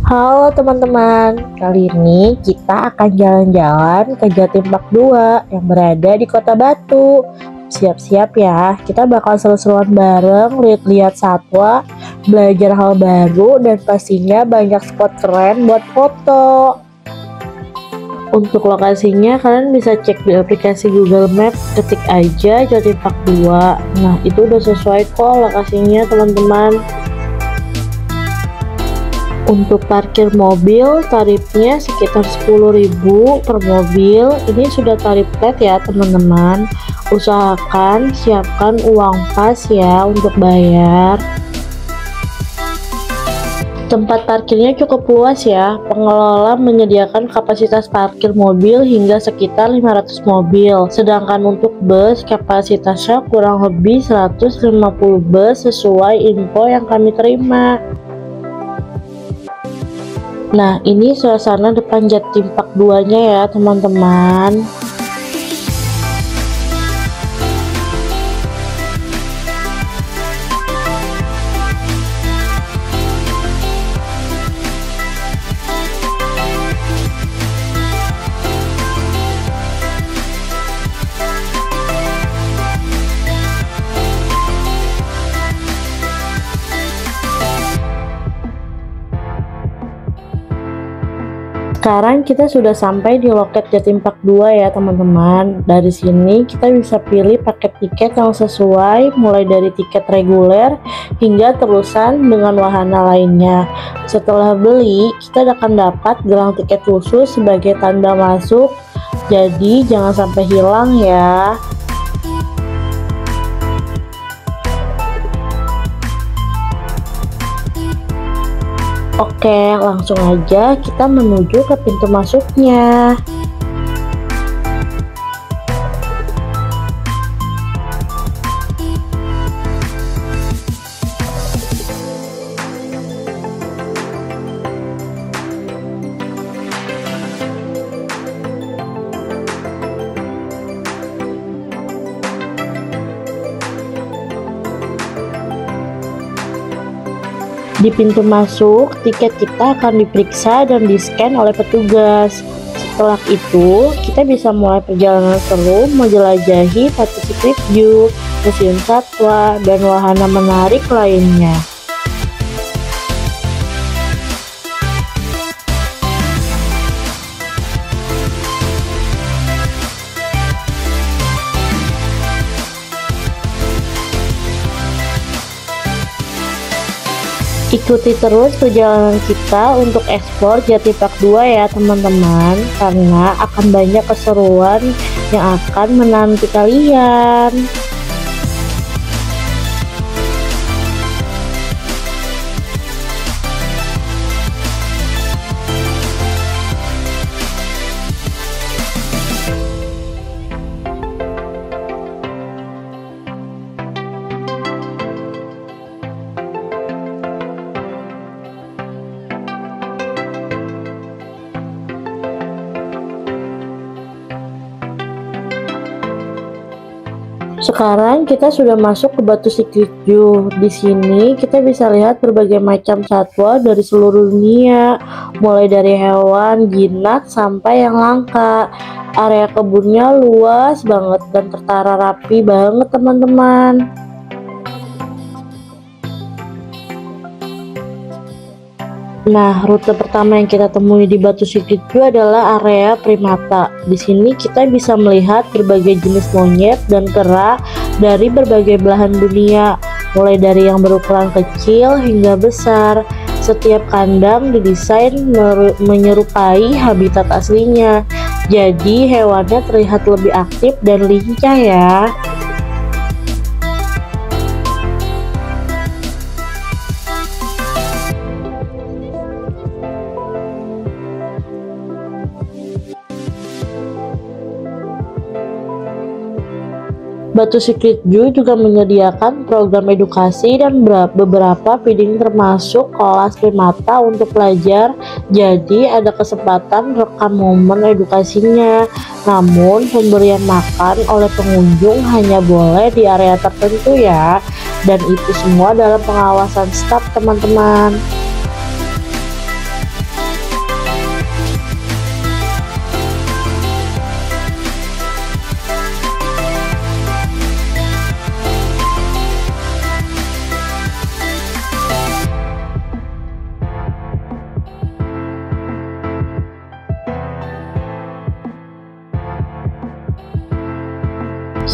Halo teman-teman, kali ini kita akan jalan-jalan ke Jatim Park 2 yang berada di Kota Batu. Siap-siap ya, kita bakal seru-seruan bareng, lihat-lihat satwa, belajar hal baru, dan pastinya banyak spot keren buat foto. Untuk lokasinya kalian bisa cek di aplikasi Google Maps, ketik aja Jatim Park 2. Nah itu udah sesuai kok lokasinya teman-teman. Untuk parkir mobil tarifnya sekitar 10.000 per mobil. Ini sudah tarif flat ya teman-teman. Usahakan siapkan uang pas ya untuk bayar. Tempat parkirnya cukup luas ya. Pengelola menyediakan kapasitas parkir mobil hingga sekitar 500 mobil. Sedangkan untuk bus kapasitasnya kurang lebih 150 bus sesuai info yang kami terima. Nah ini suasana depan Jatim Park 2 nya ya teman-teman. Sekarang kita sudah sampai di loket Jatim Park 2 ya teman-teman. Dari sini kita bisa pilih paket tiket yang sesuai, mulai dari tiket reguler hingga terusan dengan wahana lainnya. Setelah beli, kita akan dapat gelang tiket khusus sebagai tanda masuk. Jadi jangan sampai hilang ya. Oke, langsung aja kita menuju ke pintu masuknya. Di pintu masuk, tiket kita akan diperiksa dan di-scan oleh petugas. Setelah itu, kita bisa mulai perjalanan seru menjelajahi Pacific View, museum satwa, dan wahana menarik lainnya. Ikuti terus perjalanan kita untuk eksplor Jatim Park 2 ya teman-teman, karena akan banyak keseruan yang akan menanti kalian. Sekarang kita sudah masuk ke Batu Secret Zoo. Di sini kita bisa lihat berbagai macam satwa dari seluruh dunia, mulai dari hewan, jinak sampai yang langka. Area kebunnya luas banget dan tertata rapi banget teman-teman. Nah, rute pertama yang kita temui di Batu Secret Zoo adalah area primata. Di sini kita bisa melihat berbagai jenis monyet dan kera dari berbagai belahan dunia, mulai dari yang berukuran kecil hingga besar. Setiap kandang didesain menyerupai habitat aslinya, jadi hewannya terlihat lebih aktif dan lincah ya. Batu Secret Zoo juga menyediakan program edukasi dan beberapa feeding termasuk kelas primata untuk pelajar. Jadi ada kesempatan rekam momen edukasinya. Namun pemberian makan oleh pengunjung hanya boleh di area tertentu ya. Dan itu semua dalam pengawasan staf teman-teman.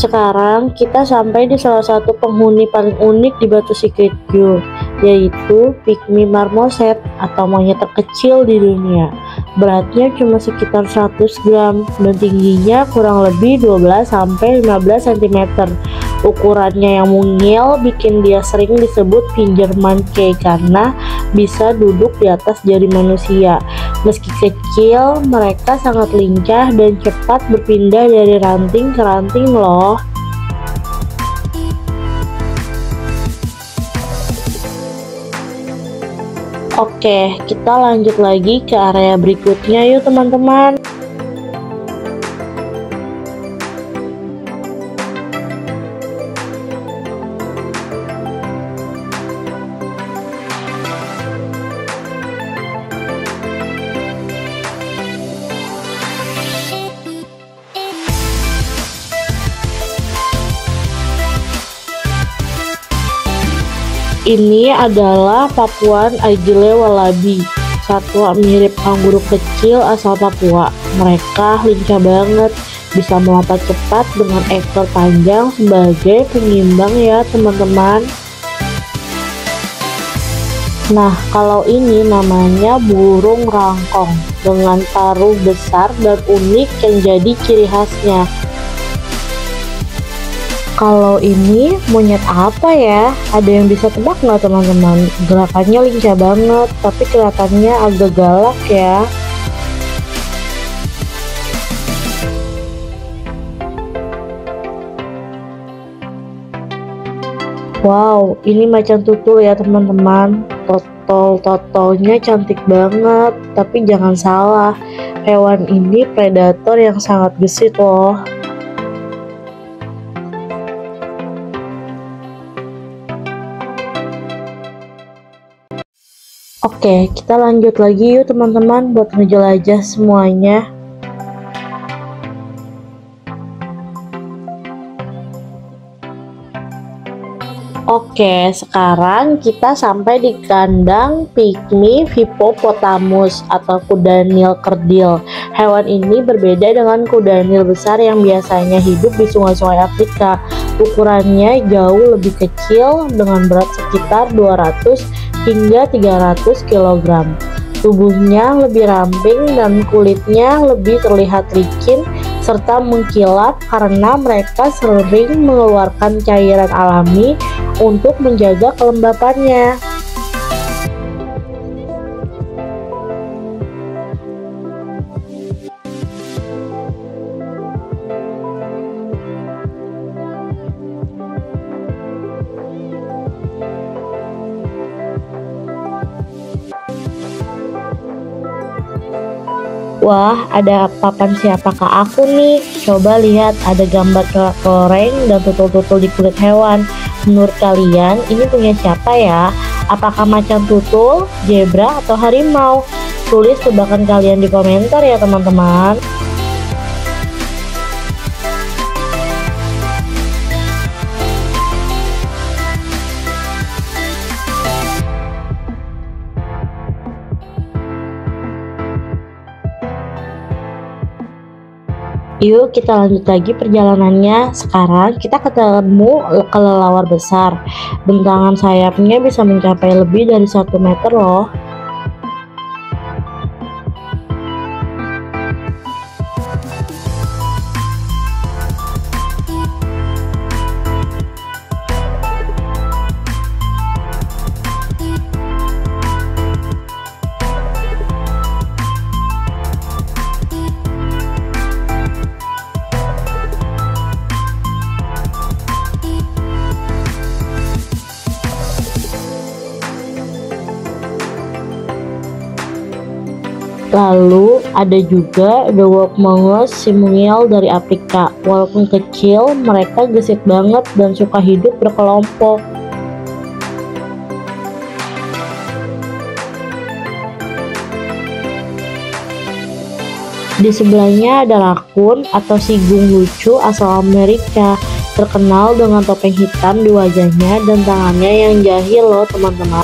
Sekarang kita sampai di salah satu penghuni paling unik di Batu Secret Zoo, yaitu pygmy marmoset atau monyet terkecil di dunia. Beratnya cuma sekitar 100 gram dan tingginya kurang lebih 12-15 cm. Ukurannya yang mungil bikin dia sering disebut pincher monkey karena bisa duduk di atas jari manusia. Meski kecil, mereka sangat lincah dan cepat berpindah dari ranting ke ranting loh. Oke, kita lanjut lagi ke area berikutnya yuk teman-teman. Ini adalah Papuan Aegile wallaby, satwa mirip kanguru kecil asal Papua. Mereka lincah banget, bisa melompat cepat dengan ekor panjang sebagai pengimbang ya teman-teman. Nah, kalau ini namanya burung rangkong dengan paruh besar dan unik yang jadi ciri khasnya. Kalau ini monyet apa ya? Ada yang bisa tebak nggak teman-teman? Gerakannya lincah banget, tapi kelihatannya agak galak ya. Wow, ini macan tutul ya teman-teman. Totolnya cantik banget, tapi jangan salah, hewan ini predator yang sangat gesit loh. Oke, kita lanjut lagi yuk teman-teman buat ngejelajah semuanya. Oke, sekarang kita sampai di kandang pygmy hippopotamus atau kuda Nil kerdil. Hewan ini berbeda dengan kuda Nil besar yang biasanya hidup di sungai-sungai Afrika. Ukurannya jauh lebih kecil dengan berat sekitar 200 hingga 300 kg. Tubuhnya lebih ramping dan kulitnya lebih terlihat licin serta mengkilap karena mereka sering mengeluarkan cairan alami untuk menjaga kelembapannya. Wah, ada papan siapakah aku nih? Coba lihat, ada gambar keloreng dan tutul-tutul di kulit hewan. Menurut kalian, ini punya siapa ya? Apakah macan tutul, zebra, atau harimau? Tulis tebakan kalian di komentar ya teman-teman. Yuk kita lanjut lagi perjalanannya. Sekarang kita ketemu kelelawar besar. Bentangan sayapnya bisa mencapai lebih dari 1 meter loh. Lalu ada juga The Wolf Mongoose, si mungil dari Afrika. Walaupun kecil, mereka gesit banget dan suka hidup berkelompok. Di sebelahnya ada rakun atau sigung lucu asal Amerika, terkenal dengan topeng hitam di wajahnya dan tangannya yang jahil loh teman-teman.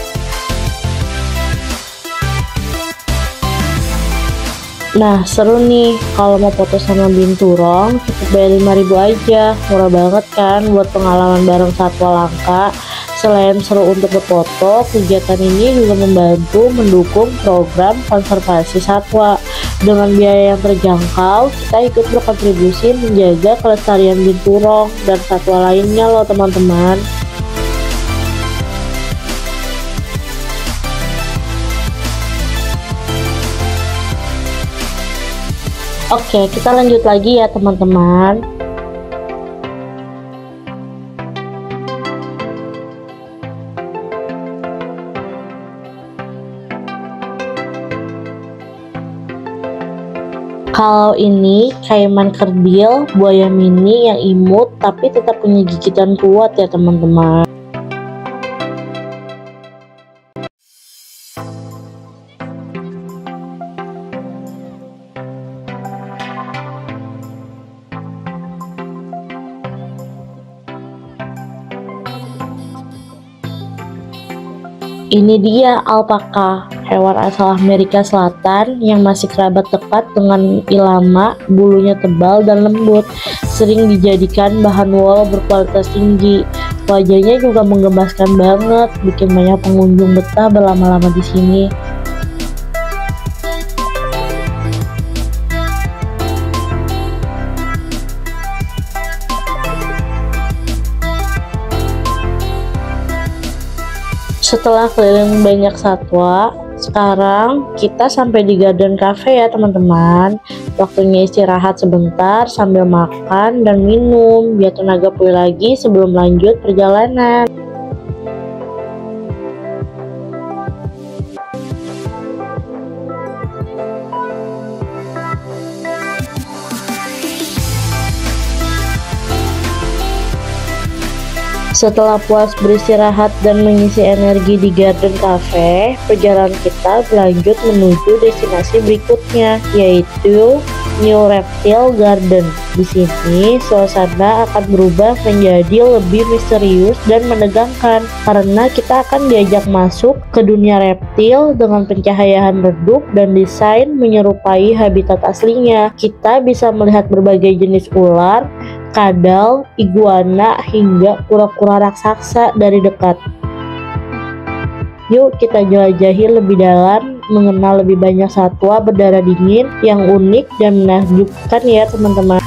Nah seru nih, kalau mau foto sama binturong cukup bayar 5.000 aja, murah banget kan buat pengalaman bareng satwa langka. Selain seru untuk berfoto, kegiatan ini juga membantu mendukung program konservasi satwa. Dengan biaya yang terjangkau, kita ikut berkontribusi menjaga kelestarian binturong dan satwa lainnya loh teman-teman. Oke, kita lanjut lagi ya teman-teman. Kalau ini kaiman kerdil, buaya mini yang imut tapi tetap punya gigitan kuat ya teman-teman. Ini dia alpaka, hewan asal Amerika Selatan yang masih kerabat dekat dengan ilama, bulunya tebal dan lembut, sering dijadikan bahan wol berkualitas tinggi. Wajahnya juga menggemaskan banget, bikin banyak pengunjung betah berlama-lama di sini. Setelah keliling banyak satwa, sekarang kita sampai di Garden Cafe ya teman-teman. Waktunya istirahat sebentar sambil makan dan minum biar tenaga pulih lagi sebelum lanjut perjalanan. Setelah puas beristirahat dan mengisi energi di Garden Cafe, perjalanan kita berlanjut menuju destinasi berikutnya, yaitu New Reptile Garden. Di sini, suasana akan berubah menjadi lebih misterius dan menegangkan, karena kita akan diajak masuk ke dunia reptil dengan pencahayaan redup dan desain menyerupai habitat aslinya. Kita bisa melihat berbagai jenis ular, kadal, iguana, hingga kura-kura raksasa dari dekat. Yuk kita jelajahi lebih dalam, mengenal lebih banyak satwa berdarah dingin yang unik dan menakjubkan ya teman-teman.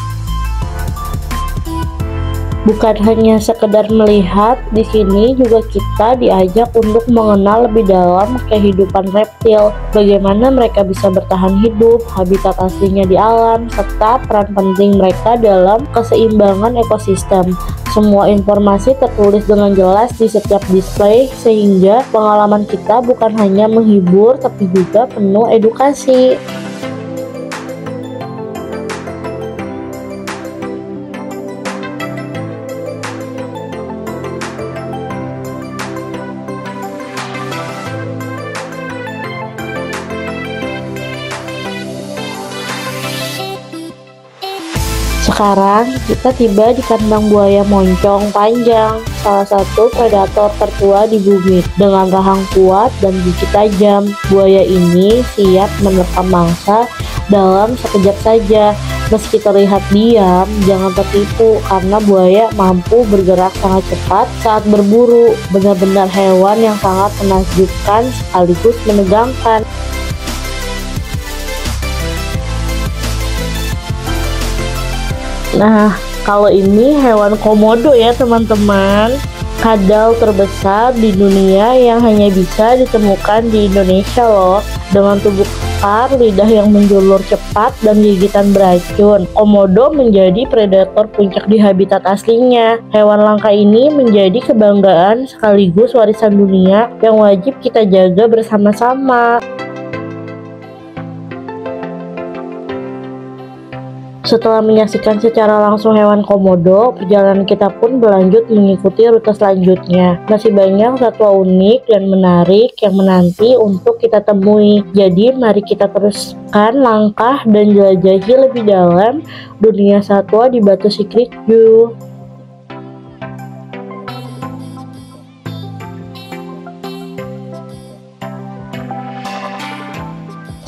Bukan hanya sekedar melihat, di sini juga kita diajak untuk mengenal lebih dalam kehidupan reptil, bagaimana mereka bisa bertahan hidup, habitat aslinya di alam, serta peran penting mereka dalam keseimbangan ekosistem. Semua informasi tertulis dengan jelas di setiap display, sehingga pengalaman kita bukan hanya menghibur tapi juga penuh edukasi. Sekarang kita tiba di kandang buaya moncong panjang, salah satu predator tertua di bumi. Dengan rahang kuat dan gigi tajam, buaya ini siap menerkam mangsa dalam sekejap saja. Meski terlihat diam, jangan tertipu karena buaya mampu bergerak sangat cepat saat berburu. Benar-benar hewan yang sangat menakjubkan sekaligus menegangkan. Nah, kalau ini hewan komodo ya teman-teman, kadal terbesar di dunia yang hanya bisa ditemukan di Indonesia loh. Dengan tubuh kekar, lidah yang menjulur cepat, dan gigitan beracun, komodo menjadi predator puncak di habitat aslinya. Hewan langka ini menjadi kebanggaan sekaligus warisan dunia yang wajib kita jaga bersama-sama. Setelah menyaksikan secara langsung hewan komodo, perjalanan kita pun berlanjut mengikuti rute selanjutnya. Masih banyak satwa unik dan menarik yang menanti untuk kita temui. Jadi mari kita teruskan langkah dan jelajahi lebih dalam dunia satwa di Batu Secret Zoo.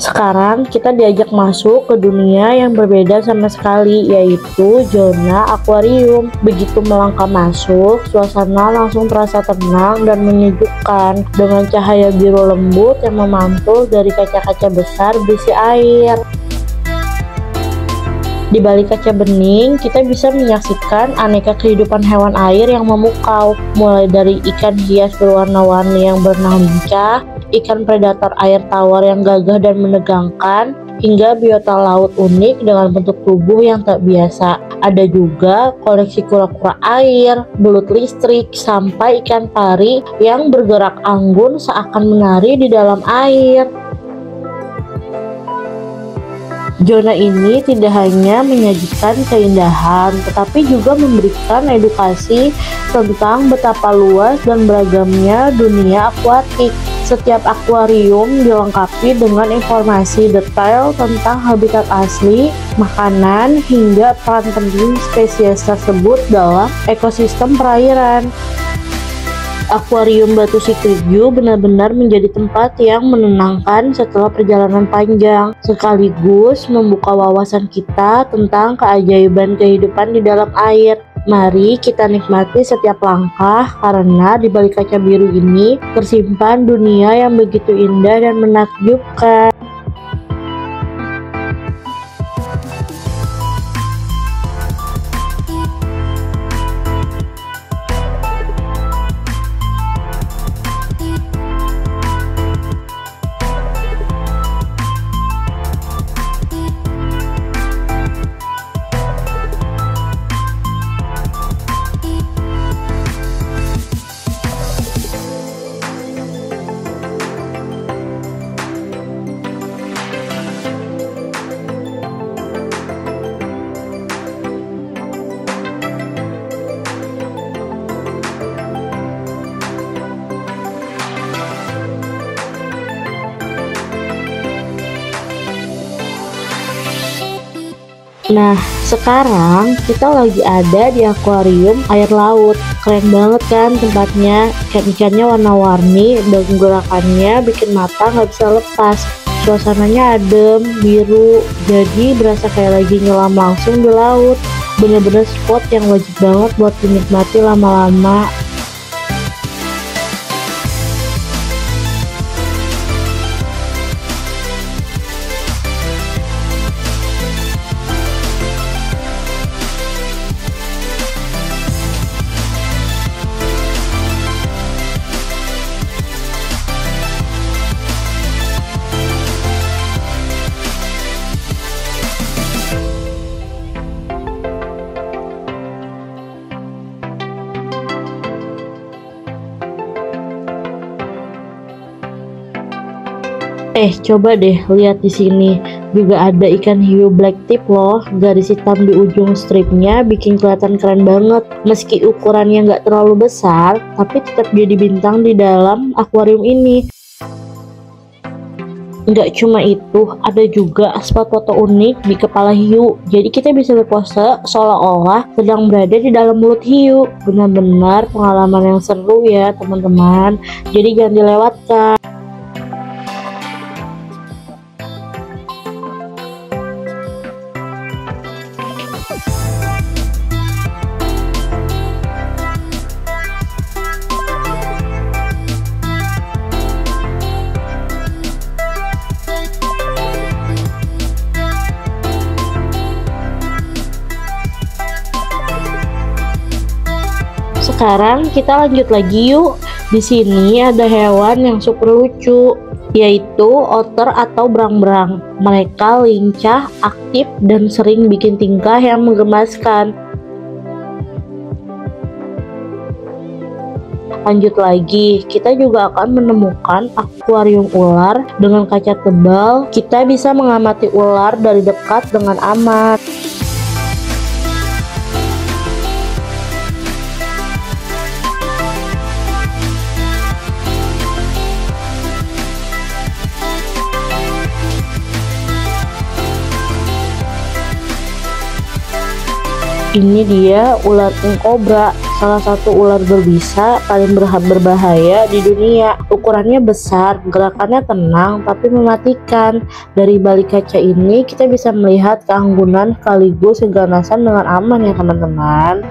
Sekarang kita diajak masuk ke dunia yang berbeda sama sekali, yaitu zona akuarium. Begitu melangkah masuk, suasana langsung terasa tenang dan menyejukkan dengan cahaya biru lembut yang memantul dari kaca-kaca besar berisi air. Di balik kaca bening, kita bisa menyaksikan aneka kehidupan hewan air yang memukau, mulai dari ikan hias berwarna-warni yang berenang lincah, ikan predator air tawar yang gagah dan menegangkan, hingga biota laut unik dengan bentuk tubuh yang tak biasa. Ada juga koleksi kura-kura air, belut listrik, sampai ikan pari yang bergerak anggun seakan menari di dalam air. Zona ini tidak hanya menyajikan keindahan, tetapi juga memberikan edukasi tentang betapa luas dan beragamnya dunia akuatik. Setiap akuarium dilengkapi dengan informasi detail tentang habitat asli, makanan, hingga peran penting spesies tersebut dalam ekosistem perairan. Akuarium Batu Secret Zoo benar-benar menjadi tempat yang menenangkan setelah perjalanan panjang, sekaligus membuka wawasan kita tentang keajaiban kehidupan di dalam air. Mari kita nikmati setiap langkah, karena di balik kaca biru ini tersimpan dunia yang begitu indah dan menakjubkan. Nah, sekarang kita lagi ada di akuarium air laut. Keren banget kan tempatnya, ikan-ikannya warna-warni dan gerakannya bikin mata nggak bisa lepas. Suasananya adem, biru, jadi berasa kayak lagi nyelam langsung di laut. Bener-bener spot yang wajib banget buat dinikmati lama-lama. Coba deh lihat di sini. Juga ada ikan hiu black tip loh. Garis hitam di ujung stripnya bikin kelihatan keren banget. Meski ukurannya nggak terlalu besar, tapi tetap jadi bintang di dalam akuarium ini. Nggak cuma itu, ada juga spot foto unik di kepala hiu. Jadi kita bisa berpose seolah-olah sedang berada di dalam mulut hiu. Benar-benar pengalaman yang seru ya teman-teman. Jadi jangan dilewatkan. Sekarang kita lanjut lagi yuk. Di sini ada hewan yang super lucu, yaitu otter atau berang-berang. Mereka lincah, aktif, dan sering bikin tingkah yang menggemaskan. Lanjut lagi, kita juga akan menemukan akuarium ular dengan kaca tebal. Kita bisa mengamati ular dari dekat dengan aman. Ini dia ular king cobra, salah satu ular berbisa paling berbahaya di dunia. Ukurannya besar, gerakannya tenang tapi mematikan. Dari balik kaca ini kita bisa melihat keanggunan sekaligus keganasan dengan aman ya teman-teman.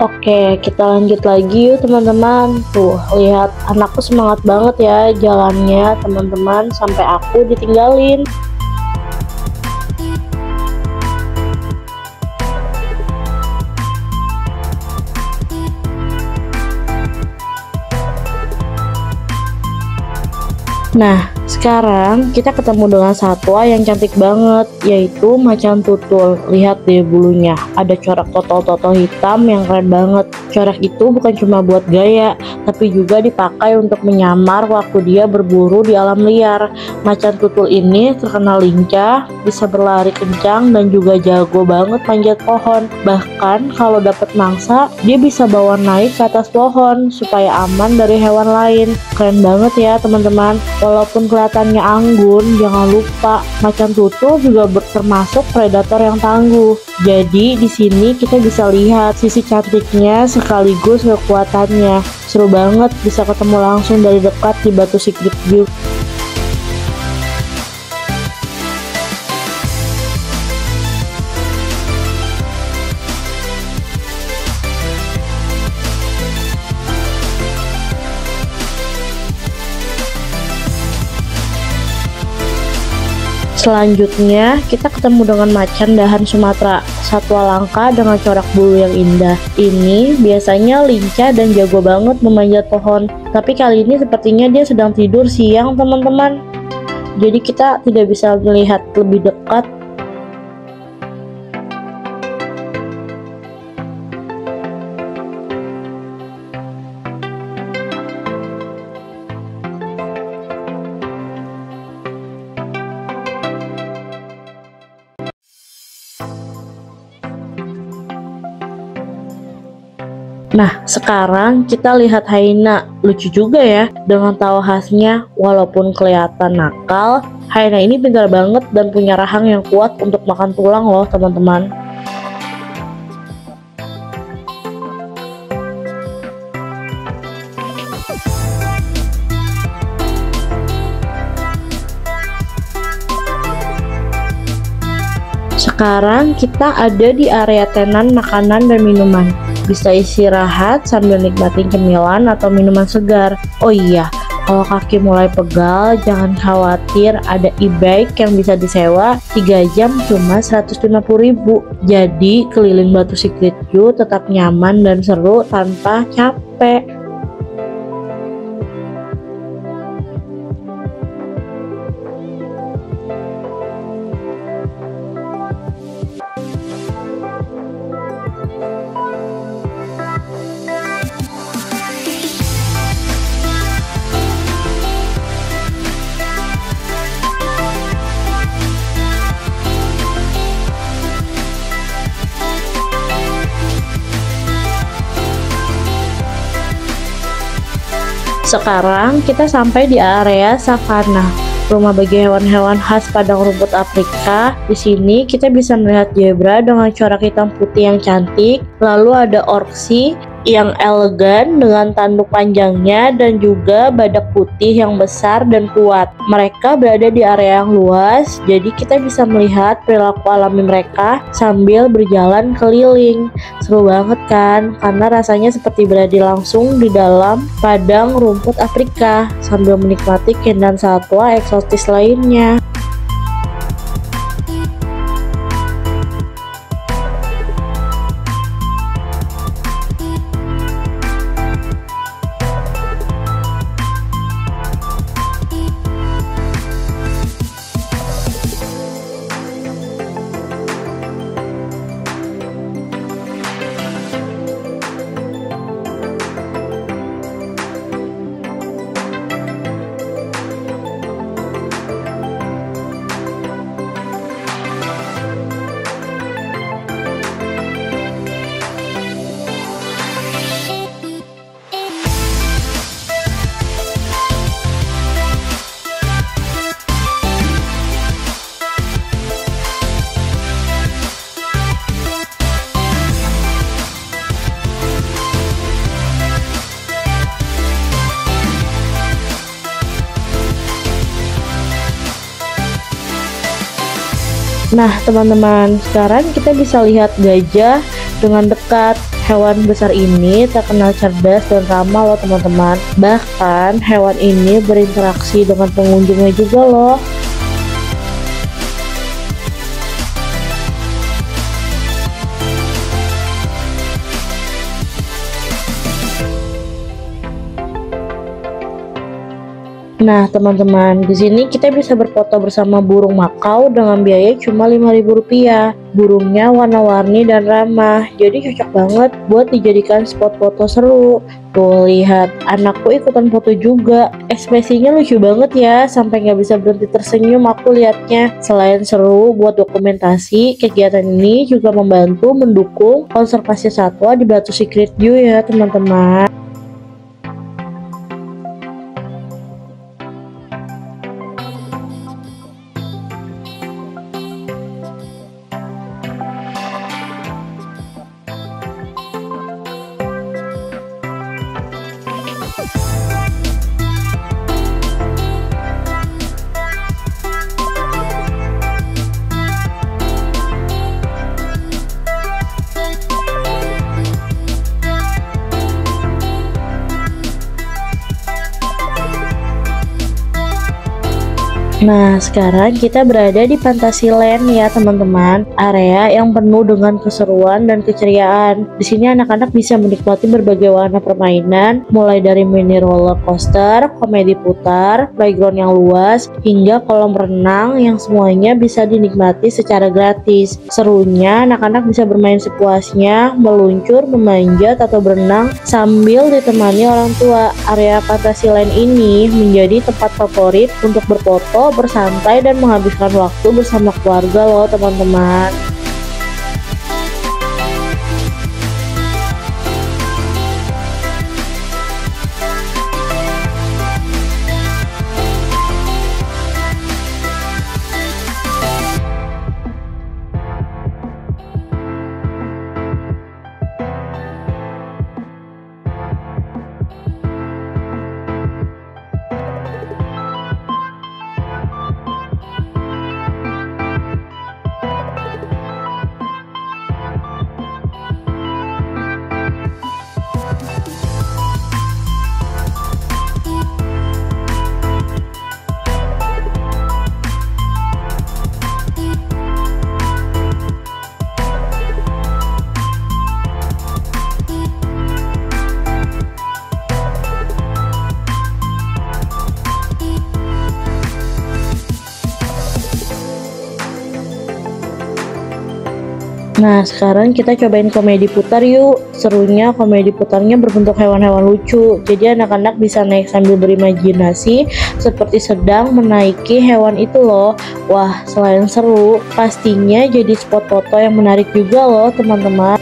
Oke, kita lanjut lagi yuk teman-teman. Tuh, lihat anakku semangat banget ya jalannya teman-teman, sampai aku ditinggalin. Nah, sekarang kita ketemu dengan satwa yang cantik banget, yaitu macan tutul. Lihat deh bulunya, ada corak totol-totol hitam yang keren banget. Corak itu bukan cuma buat gaya, tapi juga dipakai untuk menyamar waktu dia berburu di alam liar. Macan tutul ini terkenal lincah, bisa berlari kencang, dan juga jago banget manjat pohon. Bahkan kalau dapat mangsa, dia bisa bawa naik ke atas pohon supaya aman dari hewan lain. Keren banget ya teman-teman. Walaupun kelihatannya anggun, jangan lupa macan tutul juga termasuk predator yang tangguh. Jadi di sini kita bisa lihat sisi cantiknya sekaligus kekuatannya. Seru banget bisa ketemu langsung dari dekat di Batu Secret View. Selanjutnya, kita ketemu dengan macan dahan Sumatera, satwa langka dengan corak bulu yang indah. Ini biasanya lincah dan jago banget memanjat pohon, tapi kali ini sepertinya dia sedang tidur siang teman-teman. Jadi kita tidak bisa melihat lebih dekat. Nah, sekarang kita lihat hyena. Lucu juga ya, dengan tawa khasnya. Walaupun kelihatan nakal, hyena ini pintar banget dan punya rahang yang kuat untuk makan tulang loh teman-teman. Sekarang kita ada di area tenan makanan dan minuman. Bisa istirahat sambil nikmatin cemilan atau minuman segar. Oh iya, kalau kaki mulai pegal, jangan khawatir, ada e-bike yang bisa disewa 3 jam cuma 150.000. Jadi keliling Batu Secret View tetap nyaman dan seru tanpa capek. Sekarang kita sampai di area savana, rumah bagi hewan-hewan khas padang rumput Afrika. Di sini kita bisa melihat zebra dengan corak hitam putih yang cantik, lalu ada orksi yang elegan dengan tanduk panjangnya dan juga badak putih yang besar dan kuat. Mereka berada di area yang luas, jadi kita bisa melihat perilaku alami mereka sambil berjalan keliling. Seru banget kan? Karena rasanya seperti berada langsung di dalam padang rumput Afrika sambil menikmati keindahan satwa eksotis lainnya. Nah, teman-teman, sekarang kita bisa lihat gajah dengan dekat. Hewan besar ini terkenal cerdas dan ramah loh teman-teman. Bahkan hewan ini berinteraksi dengan pengunjungnya juga loh. Nah, teman-teman, di sini kita bisa berfoto bersama burung makau dengan biaya cuma Rp5.000. Burungnya warna-warni dan ramah, jadi cocok banget buat dijadikan spot foto seru. Tuh, lihat, anakku ikutan foto juga. Ekspresinya lucu banget ya, sampai nggak bisa berhenti tersenyum aku lihatnya. Selain seru buat dokumentasi, kegiatan ini juga membantu mendukung konservasi satwa di Batu Secret Zoo ya, teman-teman. Nah, sekarang kita berada di Fantasyland ya teman-teman, area yang penuh dengan keseruan dan keceriaan. Di sini anak-anak bisa menikmati berbagai warna permainan, mulai dari mini roller coaster, komedi putar, playground yang luas, hingga kolam renang yang semuanya bisa dinikmati secara gratis. Serunya, anak-anak bisa bermain sepuasnya, meluncur, memanjat, atau berenang sambil ditemani orang tua. Area Fantasyland ini menjadi tempat favorit untuk berfoto, bersantai, dan menghabiskan waktu bersama keluarga loh teman-teman. Nah, sekarang kita cobain komedi putar yuk. Serunya komedi putarnya berbentuk hewan-hewan lucu. Jadi anak-anak bisa naik sambil berimajinasi seperti sedang menaiki hewan itu loh. Wah, selain seru, pastinya jadi spot foto yang menarik juga loh teman-teman.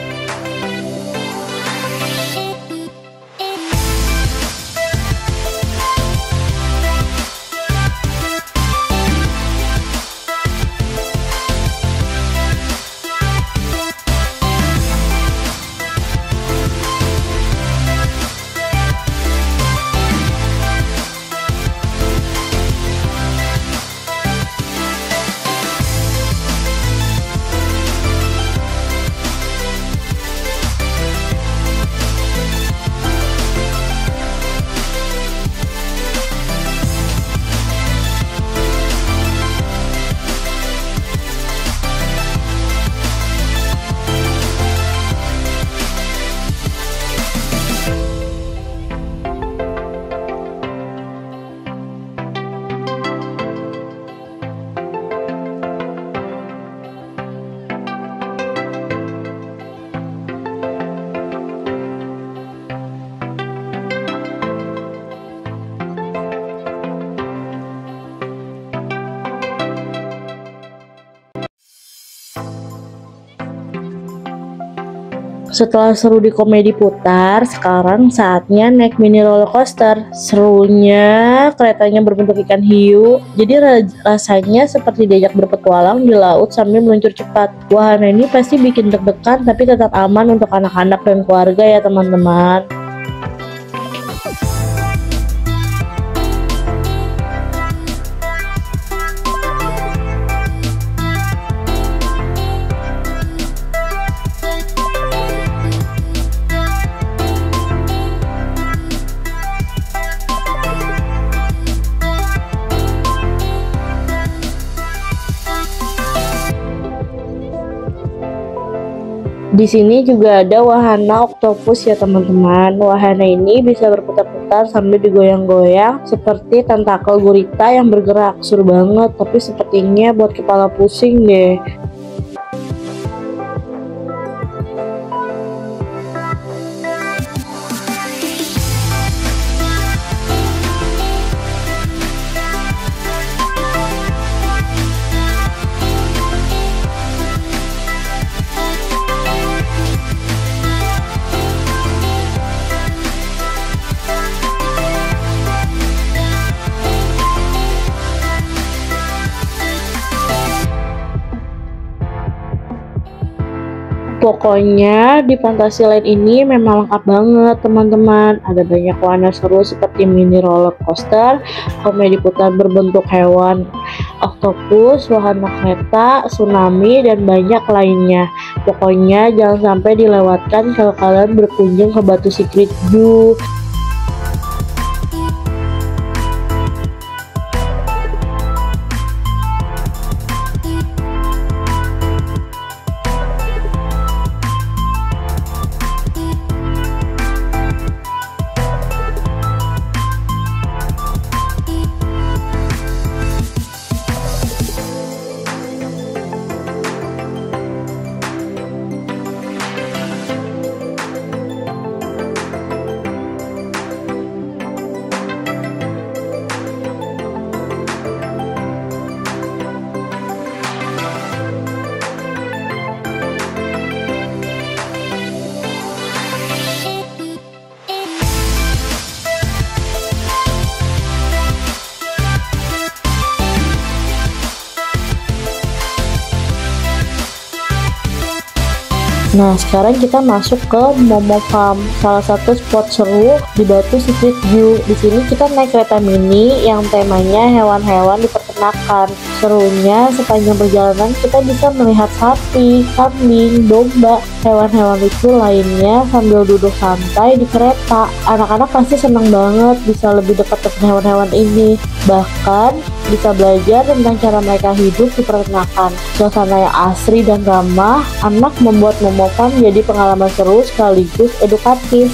Setelah seru di komedi putar, sekarang saatnya naik mini roller coaster. Serunya keretanya berbentuk ikan hiu, jadi rasanya seperti diajak berpetualang di laut sambil meluncur cepat. Wahana ini pasti bikin deg-degan tapi tetap aman untuk anak-anak dan keluarga ya teman-teman. Di sini juga ada wahana oktopus ya teman-teman. Wahana ini bisa berputar-putar sambil digoyang-goyang seperti tentakel gurita yang bergerak. Seru banget, tapi sepertinya buat kepala pusing deh. Pokoknya di Fantasyland ini memang lengkap banget teman-teman. Ada banyak wahana seru seperti mini roller coaster, komedi putar berbentuk hewan oktopus, wahana kereta, tsunami, dan banyak lainnya. Pokoknya jangan sampai dilewatkan kalau kalian berkunjung ke Batu Secret Zoo. Nah, sekarang kita masuk ke Momo Farm, salah satu spot seru di Batu Secret Zoo. Di sini kita naik kereta mini yang temanya hewan-hewan diperkenakan. Serunya sepanjang perjalanan kita bisa melihat sapi, kambing, domba, hewan-hewan lucu lainnya sambil duduk santai di kereta. Anak-anak pasti senang banget bisa lebih dekat dengan hewan-hewan ini. Bahkan bisa belajar tentang cara mereka hidup di peternakan. Suasana yang asri dan ramah, anak membuat Momo Farm jadi pengalaman seru sekaligus edukatif.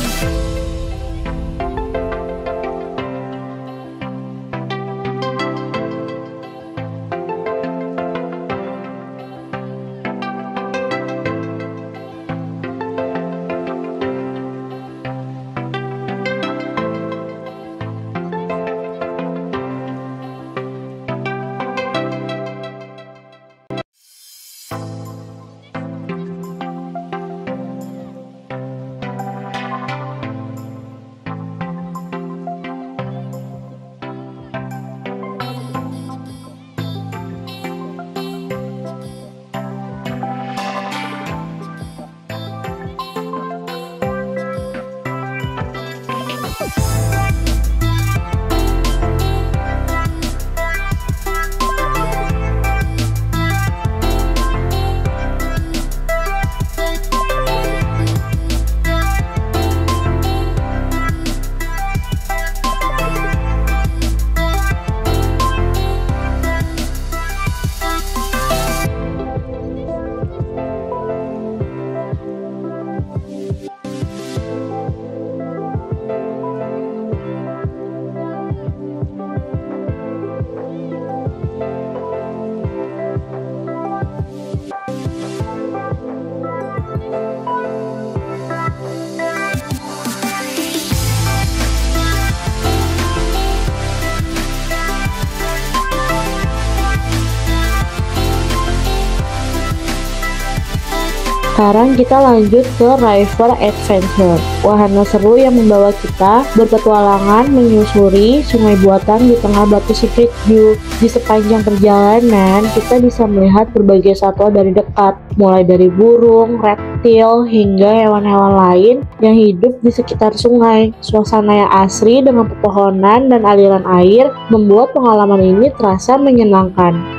Sekarang kita lanjut ke River Adventure, wahana seru yang membawa kita berpetualangan menyusuri sungai buatan di tengah Batu Secret Zoo. Di sepanjang perjalanan, kita bisa melihat berbagai satwa dari dekat, mulai dari burung, reptil, hingga hewan-hewan lain yang hidup di sekitar sungai. Suasana yang asri dengan pepohonan dan aliran air membuat pengalaman ini terasa menyenangkan.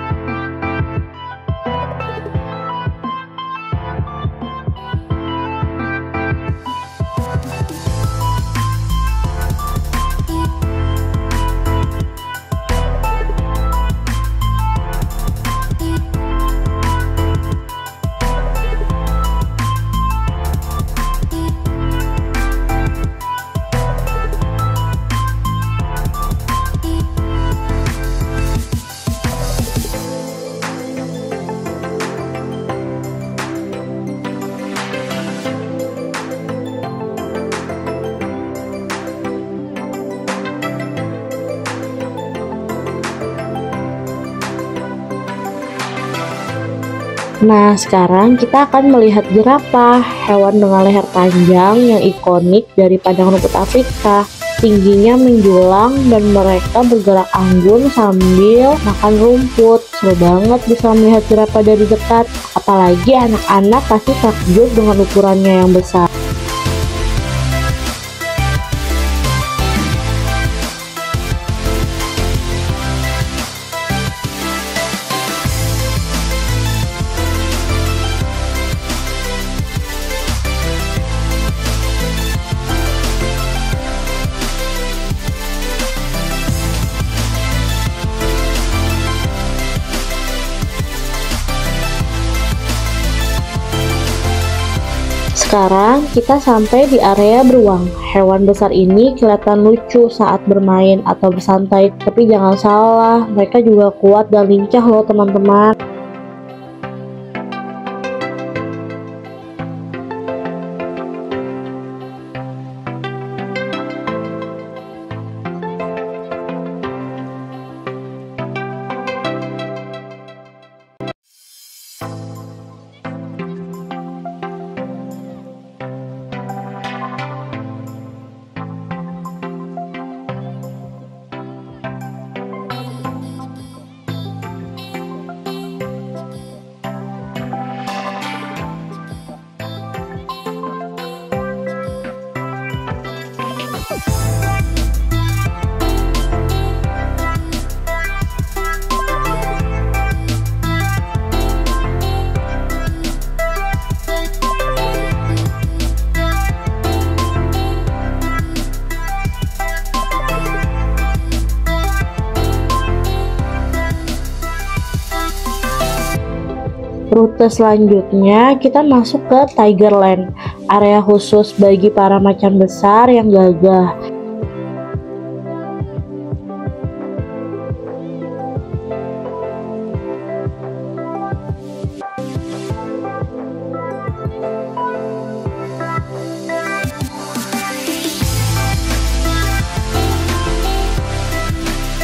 Nah, sekarang kita akan melihat jerapah, hewan dengan leher panjang yang ikonik dari padang rumput Afrika. Tingginya menjulang dan mereka bergerak anggun sambil makan rumput. Seru banget bisa melihat jerapah dari dekat, apalagi anak-anak pasti takjub dengan ukurannya yang besar. Sekarang kita sampai di area beruang. Hewan besar ini kelihatan lucu saat bermain atau bersantai, tapi jangan salah, mereka juga kuat dan lincah loh teman-teman. Rute selanjutnya kita masuk ke Tigerland, area khusus bagi para macan besar yang gagah.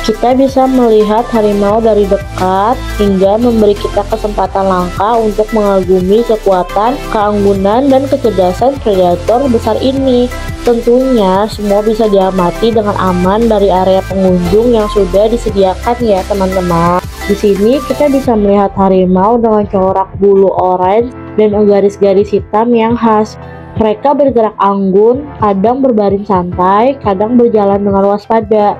Kita bisa melihat harimau dari dekat hingga memberi kita kesempatan langka untuk mengagumi kekuatan, keanggunan, dan kecerdasan predator besar ini. Tentunya semua bisa diamati dengan aman dari area pengunjung yang sudah disediakan ya teman-teman. Di sini kita bisa melihat harimau dengan corak bulu orange dan garis-garis hitam yang khas. Mereka bergerak anggun, kadang berbaring santai, kadang berjalan dengan waspada.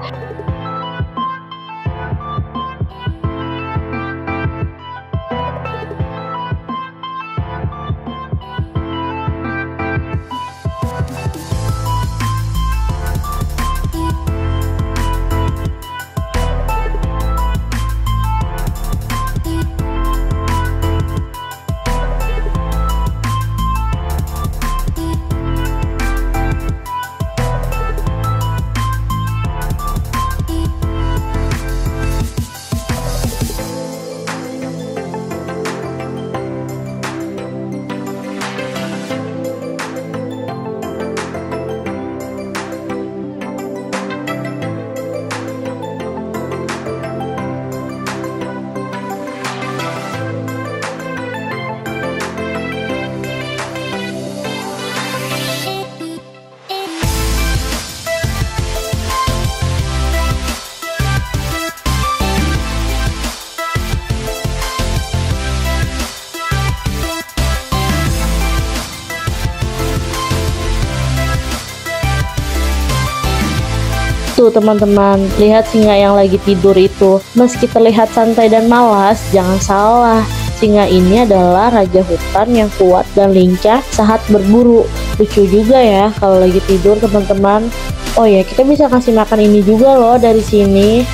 Tuh teman-teman, lihat singa yang lagi tidur itu. Meski terlihat santai dan malas, jangan salah. Singa ini adalah raja hutan yang kuat dan lincah saat berburu. Lucu juga ya kalau lagi tidur teman-teman. Oh ya, kita bisa kasih makan ini juga loh dari sini.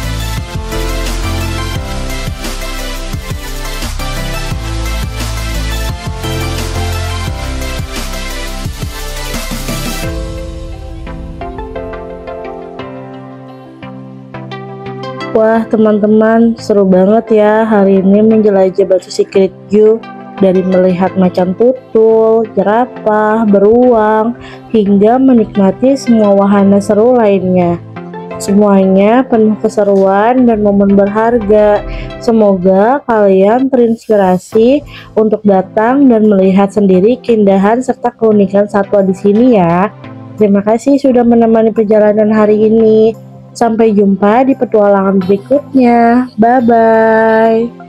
Wah teman-teman, seru banget ya hari ini menjelajah Batu Secret Zoo. Dari melihat macan tutul, jerapah, beruang, hingga menikmati semua wahana seru lainnya. Semuanya penuh keseruan dan momen berharga. Semoga kalian terinspirasi untuk datang dan melihat sendiri keindahan serta keunikan satwa di sini ya. Terima kasih sudah menemani perjalanan hari ini. Sampai jumpa di petualangan berikutnya. Bye bye.